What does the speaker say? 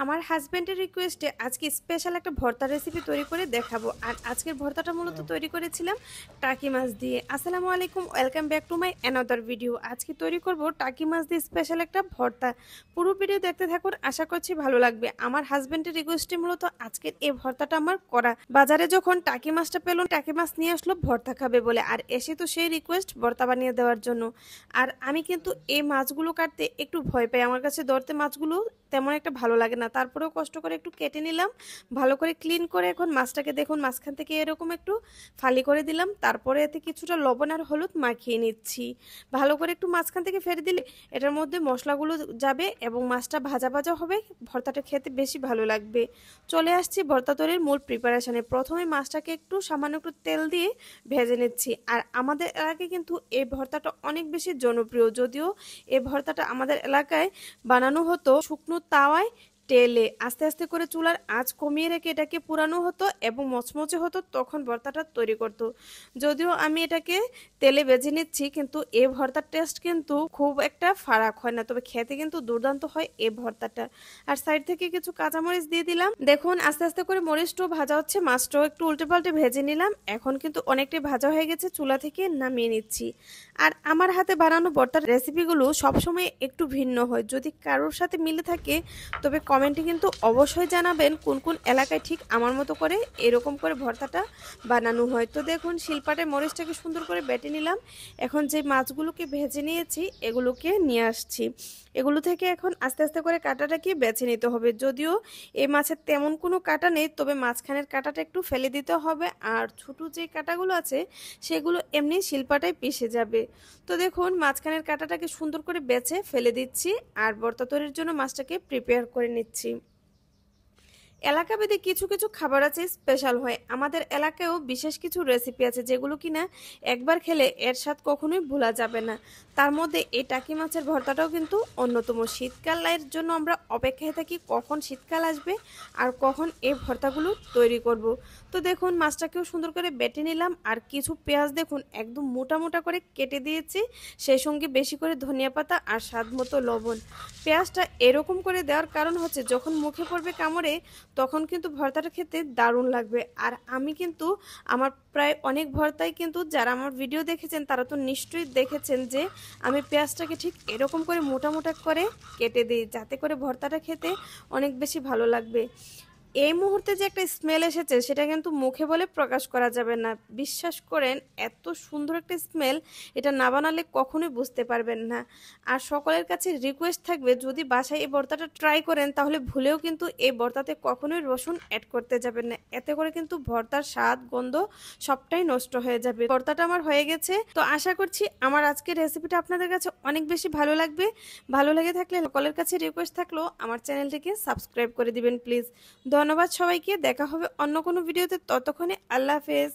আমার হাজবেন্ডের রিকোয়েস্টে আজকে স্পেশাল একটা ভর্তা রেসিপি তৈরি করে দেখাবো। আর আজকের ভর্তাটা মূলত তৈরি করেছিলাম টাকি মাছ দিয়ে। আসসালামু আলাইকুম, welcome back to my another video. আজকে তৈরি করব টাকি মাছ দিয়ে স্পেশাল একটা ভর্তা। পুরো ভিডিও দেখতে থাকুন, আশা করছি ভালো লাগবে। আমার হাজবেন্ডের রিকোয়েস্টে মূলত আজকের এই ভর্তাটা আমার করা। বাজারে যখন টাকি মাছটা পেলো, টাকি মাছ নিয়ে আসলো ভর্তা খাবে বলে, আর এসে তো সেই রিকোয়েস্ট ভর্তা বানিয়ে দেওয়ার জন্য। আর আমি কিন্তু এই মাছগুলো কাটতে একটু ভয় পাই, আমার কাছে ধরতে মাছগুলো তেমন একটা ভালো লাগে না। তারপরেও কষ্ট করে একটু কেটে নিলাম, ভালো করে ক্লিন করে। এখন মাছটাকে দেখুন মাঝখান থেকে এরকম একটু ফালি করে দিলাম, তারপরে এতে কিছুটা লবণ আর হলুদ মাখিয়ে নিচ্ছি। ভালো করে একটু মাঝখান থেকে ফেলে দিলে এটার মধ্যে মশলাগুলো যাবে এবং মাছটা ভাজা ভাজা হবে, ভর্তাটা খেতে বেশি ভালো লাগবে। চলে আসছি ভর্তা তৈরির মূল প্রিপারেশনে। প্রথমে মাছটাকে একটু সামান্য একটু তেল দিয়ে ভেজে নিচ্ছি। আর আমাদের এলাকায় কিন্তু এই ভর্তাটা অনেক বেশি জনপ্রিয়, যদিও এই ভর্তাটা আমাদের এলাকায় বানানো হতো শুকনো তাওয়ায় তেলে। আস্তে আস্তে করে চুলার আঁচ কমিয়ে রেখে এটাকে পুরানো হতো এবং মচমচে হতো, তখন ভর্তাটা তৈরি করতো। যদিও আমি এটাকে তেলে ভেজে নিচ্ছি, কিন্তু এই ভর্তার টেস্ট কিন্তু খুব একটা ফারাক হয় না, তবে খেতে কিন্তু দুর্দান্ত হয় এই ভর্তাটা। আর সাইড থেকে কিছু কাঁচামরিচ দিয়ে দিলাম। দেখুন আস্তে আস্তে করে মরিচটাও ভাজা হচ্ছে, মাছটাও একটু উল্টে পাল্টে ভেজে নিলাম। এখন কিন্তু অনেকটাই ভাজা হয়ে গেছে, চুলা থেকে নামিয়ে নিচ্ছি। আর আমার হাতে বানানো ভর্তার রেসিপিগুলো সবসময় একটু ভিন্ন হয়। যদি কারোর সাথে মিলে থাকে তবে কমেন্টে কিন্তু অবশ্যই জানাবেন কোন কোন এলাকায় ঠিক আমার মতো করে এরকম করে ভর্তাটা বানানো হয়। তো দেখুন শিলপাটে মরিচটাকে সুন্দর করে বেটে নিলাম। এখন যে মাছগুলোকে ভেজে নিয়েছি এগুলোকে নিয়ে আসছি। এগুলো থেকে এখন আস্তে আস্তে করে কাঁটাটাকে বেছে নিতে হবে। যদিও এই মাছের তেমন কোনো কাঁটা নেই, তবে মাঝখানের কাঁটাটা একটু ফেলে দিতে হবে। আর ছোটো যে কাঁটাগুলো আছে সেগুলো এমনি শিলপাটায় পিষে যাবে। তো দেখুন মাঝখানের কাঁটাটাকে সুন্দর করে বেছে ফেলে দিচ্ছি আর ভর্তা তৈরির জন্য মাছটাকে প্রিপেয়ার করে নিচ্ছি। এলাকাভেদে কিছু কিছু খাবার আছে স্পেশাল হয়। আমাদের এলাকায়ও বিশেষ কিছু রেসিপি আছে যেগুলো কিনা একবার খেলে এর স্বাদ কখনোই ভোলা যাবে না। তার মধ্যে এই টাকি মাছের ভর্তাটাও কিন্তু অন্যতম। শীতকালের জন্য আমরা অপেক্ষায় থাকি কখন শীতকাল আসবে আর কখন এই ভর্তাগুলো তৈরি করব। তো দেখুন মাছটাকেও সুন্দর করে বেটে নিলাম। আর কিছু পেঁয়াজ দেখুন একদম মোটা মোটা করে কেটে দিয়েছি, সেই সঙ্গে বেশি করে ধনিয়া পাতা আর স্বাদ মতো লবণ। পেঁয়াজটা এরকম করে দেওয়ার কারণ হচ্ছে যখন মুখে পড়বে কামড়ে তখন কিন্তু ভর্তাটা খেতে দারুণ লাগবে। আর আমি কিন্তু আমার প্রায় অনেক ভর্তাই কিন্তু যারা আমার ভিডিও দেখেছেন তারা তো নিশ্চয়ই দেখেছেন যে আমি পেঁয়াজটাকে ঠিক এরকম করে মোটা মোটা করে কেটে দিই, যাতে করে ভর্তাটা খেতে অনেক বেশি ভালো লাগবে। এই মুহূর্তে যে একটা স্মেল এসেছে সেটা কিন্তু মুখে বলে প্রকাশ করা যাবে না। বিশ্বাস করেন এত সুন্দর একটা স্মেল, এটা না বানালে কখনোই বুঝতে পারবেন না। আর সকলের কাছে রিকোয়েস্ট থাকবে যদি বাসায় এই ভর্তাটা ট্রাই করেন তাহলে ভুলেও কিন্তু এই ভর্তাতে কখনোই রসুন অ্যাড করতে যাবেন না, এতে করে কিন্তু ভর্তার স্বাদ গন্ধ সবটাই নষ্ট হয়ে যাবে। ভর্তাটা আমার হয়ে গেছে, তো আশা করছি আমার আজকের রেসিপিটা আপনাদের কাছে অনেক বেশি ভালো লাগবে। ভালো লেগে থাকলে সকলের কাছে রিকোয়েস্ট থাকলো আমার চ্যানেলটিকে সাবস্ক্রাইব করে দিবেন প্লিজ। ধন্যবাদ সবাইকে, দেখা হবে অন্য কোনো ভিডিওতে, ততক্ষণে আল্লাহ হাফেজ।